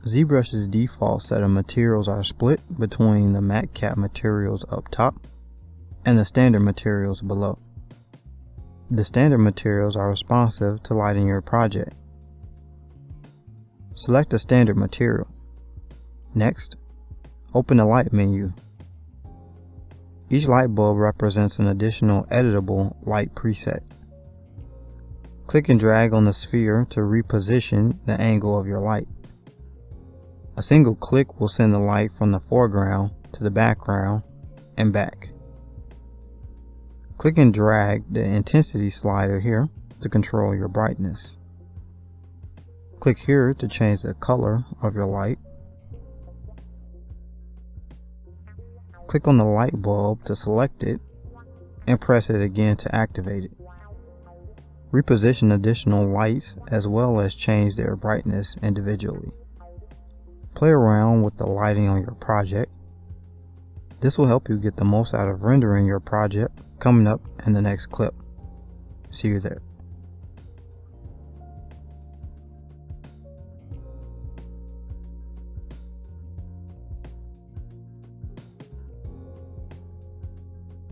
ZBrush's default set of materials are split between the matte cap materials up top and the standard materials below. The standard materials are responsive to light in your project. Select the standard material. Next, open the light menu. Each light bulb represents an additional editable light preset. Click and drag on the sphere to reposition the angle of your light. A single click will send the light from the foreground to the background and back. Click and drag the intensity slider here to control your brightness. Click here to change the color of your light. Click on the light bulb to select it and press it again to activate it. Reposition additional lights as well as change their brightness individually. Play around with the lighting on your project. This will help you get the most out of rendering your project coming up in the next clip. See you there.